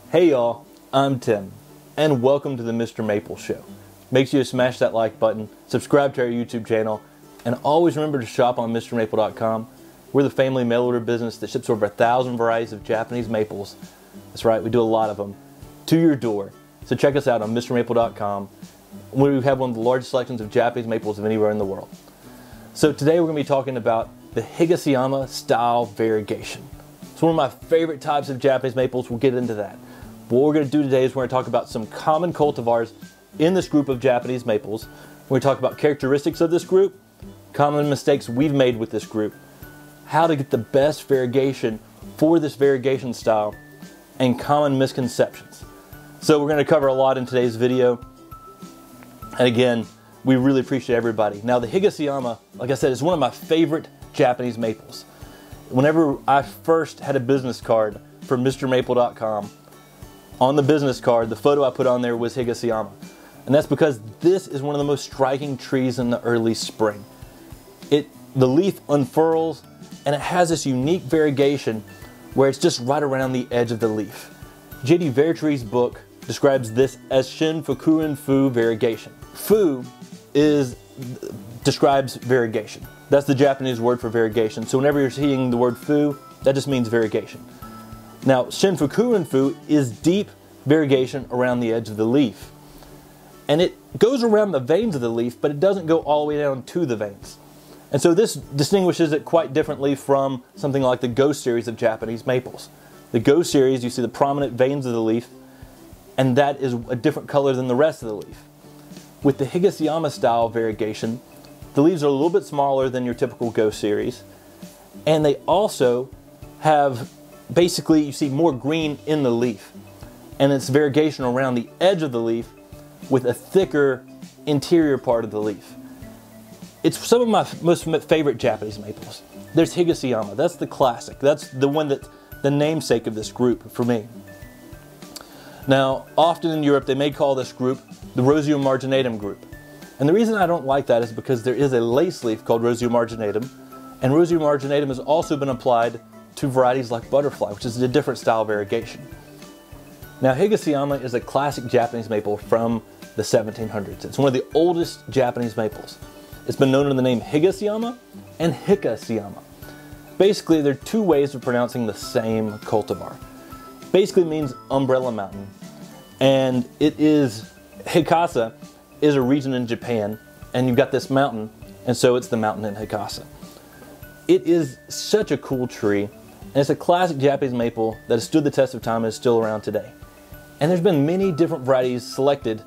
Hey y'all, I'm Tim, and welcome to the Mr. Maple Show. Make sure you smash that like button, subscribe to our YouTube channel, and always remember to shop on MrMaple.com. We're the family mail order business that ships over 1,000 varieties of Japanese maples. That's right, we do a lot of them, to your door. So check us out on MrMaple.com. We have one of the largest selections of Japanese maples of anywhere in the world. So today we're going to be talking about the Higasayama style variegation. It's one of my favorite types of Japanese maples. We'll get into that. What we're going to do today is we're going to talk about some common cultivars in this group of Japanese maples. We're going to talk about characteristics of this group, common mistakes we've made with this group, how to get the best variegation for this variegation style, and common misconceptions. So we're going to cover a lot in today's video. And again, we really appreciate everybody. Now the Higasayama, like I said, is one of my favorite Japanese maples. Whenever I first had a business card for MrMaple.com, on the business card, the photo I put on there was Higasayama. And that's because this is one of the most striking trees in the early spring. The leaf unfurls and it has this unique variegation where it's just right around the edge of the leaf. J.D. Vertree's book describes this as Shin Fukurin Fu variegation. Fu describes variegation. That's the Japanese word for variegation. So whenever you're seeing the word fu, that just means variegation. Now, Shin Fukurin Fu is deep variegation around the edge of the leaf. And it goes around the veins of the leaf, but it doesn't go all the way down to the veins. And so this distinguishes it quite differently from something like the Go series of Japanese maples. The Go series, you see the prominent veins of the leaf, and that is a different color than the rest of the leaf. With the Higasayama style variegation, the leaves are a little bit smaller than your typical Go series, and they also have, basically, you see more green in the leaf, and it's variegation around the edge of the leaf with a thicker interior part of the leaf. It's some of my most favorite Japanese maples. There's Higasayama, that's the classic. That's the one that's the namesake of this group for me. Now, often in Europe, they may call this group the Roseum marginatum group. And the reason I don't like that is because there is a lace leaf called Roseum marginatum, and Roseum marginatum has also been applied to varieties like butterfly, which is a different style of variegation. Now, Higasayama is a classic Japanese maple from the 1700s. It's one of the oldest Japanese maples. It's been known under the name Higasayama and Hikasayama. Basically, there are two ways of pronouncing the same cultivar. Basically means umbrella mountain, and it is, Hikasa is a region in Japan, and you've got this mountain, and so it's the mountain in Hikasa. It is such a cool tree, and it's a classic Japanese maple that has stood the test of time and is still around today. And there's been many different varieties selected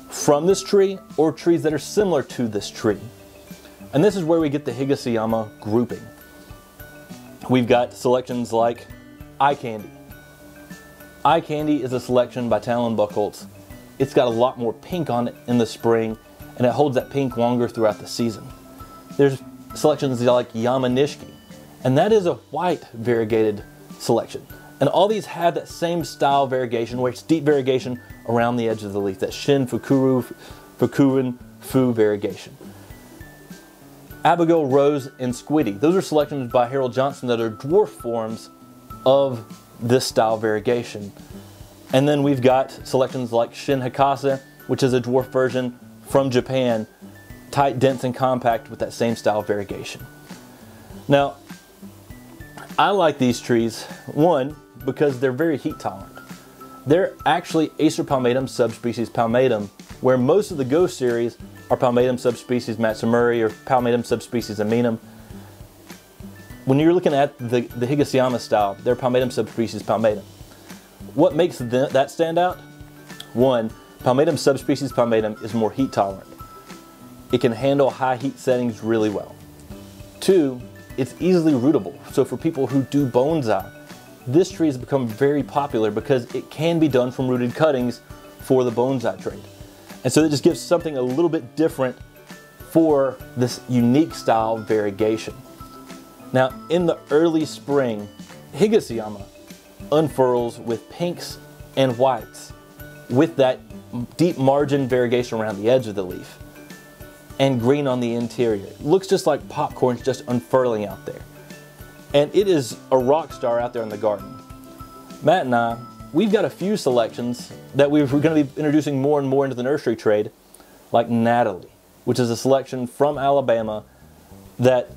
from this tree or trees that are similar to this tree. And this is where we get the Higasayama grouping. We've got selections like Eye Candy. Eye Candy is a selection by Talon Buchholz. It's got a lot more pink on it in the spring, and it holds that pink longer throughout the season. There's selections like Yamanishiki, and that is a white variegated selection. And all these have that same style variegation, where it's deep variegation around the edge of the leaf, that Shin Fukurin Fu variegation. Abigail Rose and Squiddy, those are selections by Harold Johnson that are dwarf forms of this style variegation. And then we've got selections like Shin Hikasa, which is a dwarf version from Japan, tight, dense, and compact with that same style variegation. Now, I like these trees, one, because they're very heat tolerant. They're actually Acer palmatum subspecies palmatum, where most of the Go series are palmatum subspecies matsumuri or palmatum subspecies aminum. When you're looking at the Higasayama style, they're palmatum subspecies palmatum. What makes that stand out? One, palmatum subspecies palmatum is more heat tolerant. It can handle high heat settings really well. Two, it's easily rootable. So for people who do bonsai, this tree has become very popular because it can be done from rooted cuttings for the bonsai trade. And so it just gives something a little bit different for this unique style variegation. Now, in the early spring, Higasayama unfurls with pinks and whites with that deep margin variegation around the edge of the leaf and green on the interior. It looks just like popcorn's just unfurling out there. And it is a rock star out there in the garden. Matt and I we've got a few selections that we're going to be introducing more and more into the nursery trade, like Natalie, which is a selection from Alabama that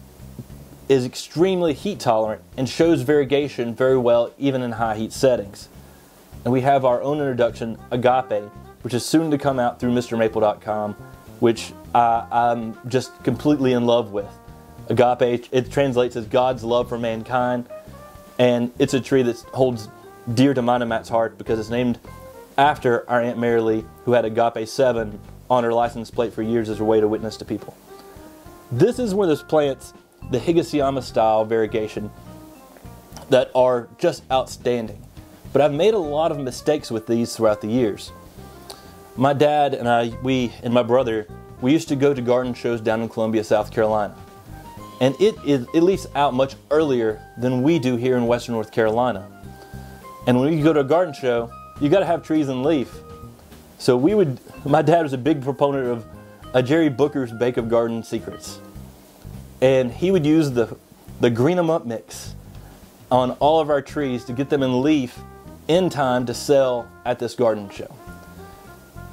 is extremely heat tolerant and shows variegation very well even in high heat settings. And we have our own introduction, Agape, which is soon to come out through MrMaple.com, which I'm just completely in love with. Agape, it translates as God's love for mankind, and it's a tree that holds dear to mine and Matt's heart because it's named after our Aunt Marilee, who had Agape 7 on her license plate for years as a way to witness to people. This is one of those plants, the Higasayama style variegation, that are just outstanding. But I've made a lot of mistakes with these throughout the years. My dad and we and my brother, we used to go to garden shows down in Columbia, South Carolina. And it leaves out much earlier than we do here in Western North Carolina. And when you go to a garden show, you got to have trees in leaf. So my dad was a big proponent of Jerry Booker's Bake of Garden Secrets. And he would use the green 'em up mix on all of our trees to get them in leaf in time to sell at this garden show.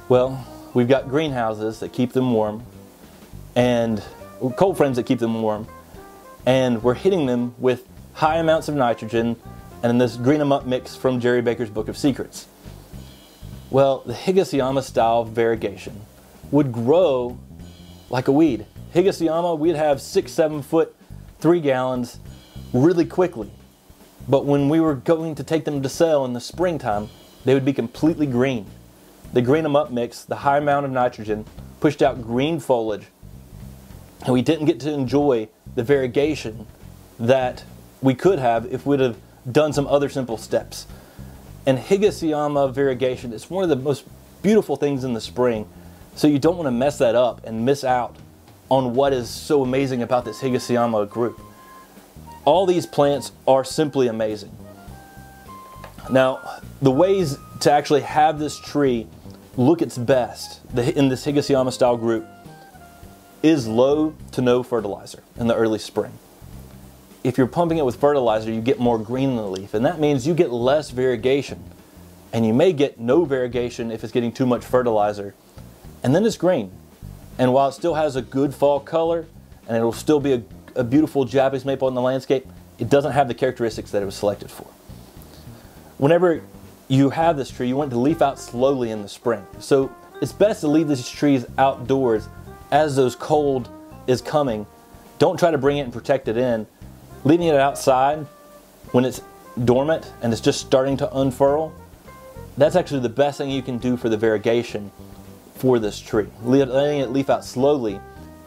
Well, we've got greenhouses that keep them warm, and cold frames that keep them warm, and we're hitting them with high amounts of nitrogen and this green 'em up mix from Jerry Baker's Book of Secrets. Well, the Higasayama style variegation would grow like a weed. Higasayama, we'd have 6-7 foot, 3 gallons really quickly. But when we were going to take them to sell in the springtime, they would be completely green. The green 'em up mix, the high amount of nitrogen, pushed out green foliage, and we didn't get to enjoy the variegation that we could have if we'd have done some other simple steps. And Higasayama variegation is one of the most beautiful things in the spring, so you don't want to mess that up and miss out on what is so amazing about this Higasayama group. All these plants are simply amazing. Now, the ways to actually have this tree look its best in this Higasayama style group is low to no fertilizer in the early spring. If you're pumping it with fertilizer, you get more green in the leaf, and that means you get less variegation. And you may get no variegation if it's getting too much fertilizer, and then it's green. And while it still has a good fall color, and it'll still be a beautiful Japanese maple in the landscape, it doesn't have the characteristics that it was selected for. Whenever you have this tree, you want it to leaf out slowly in the spring. So it's best to leave these trees outdoors as those cold is coming. Don't try to bring it and protect it in. Leaving it outside when it's dormant and it's just starting to unfurl, that's actually the best thing you can do for the variegation for this tree. Letting it leaf out slowly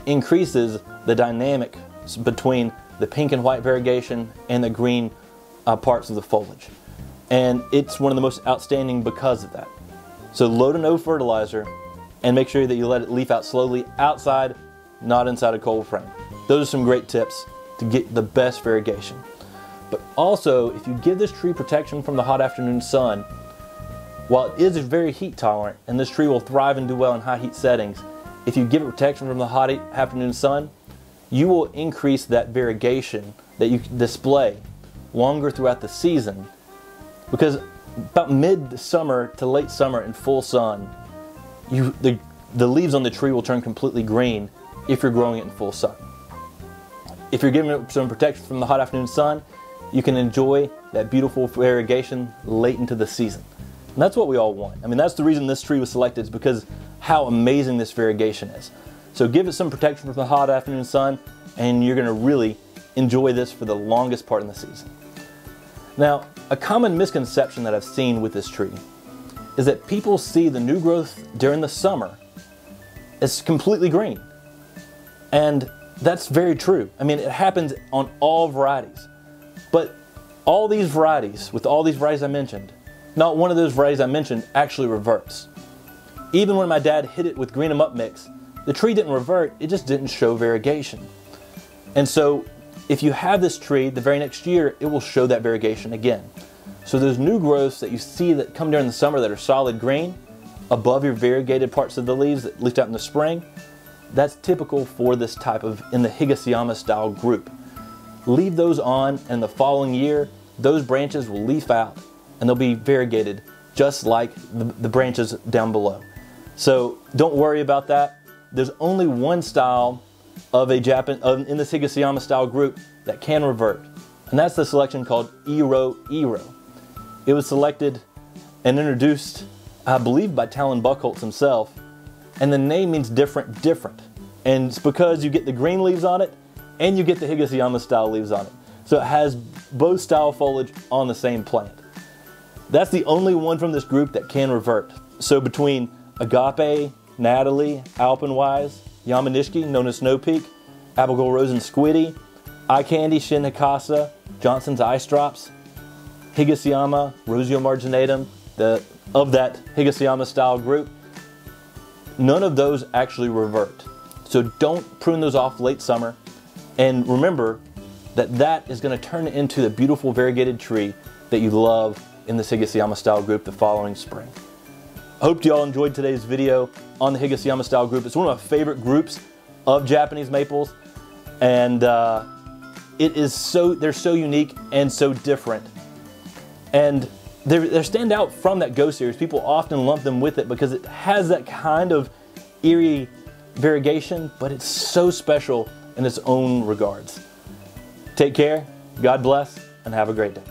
increases the dynamic between the pink and white variegation and the green parts of the foliage. And it's one of the most outstanding because of that. So low to no fertilizer, and make sure that you let it leaf out slowly outside, not inside a cold frame. Those are some great tips to get the best variegation. But also, if you give this tree protection from the hot afternoon sun, while it is very heat tolerant, and this tree will thrive and do well in high heat settings, if you give it protection from the hot afternoon sun, you will increase that variegation that you display longer throughout the season, because about mid-summer to late summer in full sun, the leaves on the tree will turn completely green if you're growing it in full sun. If you're giving it some protection from the hot afternoon sun, you can enjoy that beautiful variegation late into the season. And that's what we all want. I mean, that's the reason this tree was selected, is because how amazing this variegation is. So give it some protection from the hot afternoon sun, and you're going to really enjoy this for the longest part in the season. Now, a common misconception that I've seen with this tree is that people see the new growth during the summer as completely green. And that's very true. I mean, it happens on all varieties. But all these varieties, with all these varieties I mentioned, not one of those varieties I mentioned actually reverts. Even when my dad hit it with green 'em up mix, the tree didn't revert, it just didn't show variegation. And so if you have this tree, the very next year, it will show that variegation again. So those new growths that you see that come during the summer that are solid green, above your variegated parts of the leaves that leafed out in the spring, that's typical for this type of, in the Higasayama style group. Leave those on, and the following year, those branches will leaf out and they'll be variegated just like the branches down below. So don't worry about that. There's only one style of in this Higasayama style group that can revert, and that's the selection called Iro Iro. It was selected and introduced, I believe, by Talon Buchholz himself, and the name means different, different. And it's because you get the green leaves on it and you get the Higasayama style leaves on it. So it has both style foliage on the same plant. That's the only one from this group that can revert. So between Agape, Natalie, Alpenwise, Yamanishki, known as Snow Peak, Abigail Rose and Squiddy, Eye Candy, Shin Hikasa, Johnson's Ice Drops, Higasayama, Rosio marginatum, of that Higasayama style group, none of those actually revert. So don't prune those off late summer. And remember that that is going to turn into the beautiful variegated tree that you love in the Higasayama style group the following spring. I hope you all enjoyed today's video on the Higasayama style group. It's one of my favorite groups of Japanese maples, and they're so unique and so different. And they stand out from that Go series. People often lump them with it because it has that kind of eerie variegation, but it's so special in its own regards. Take care, God bless, and have a great day.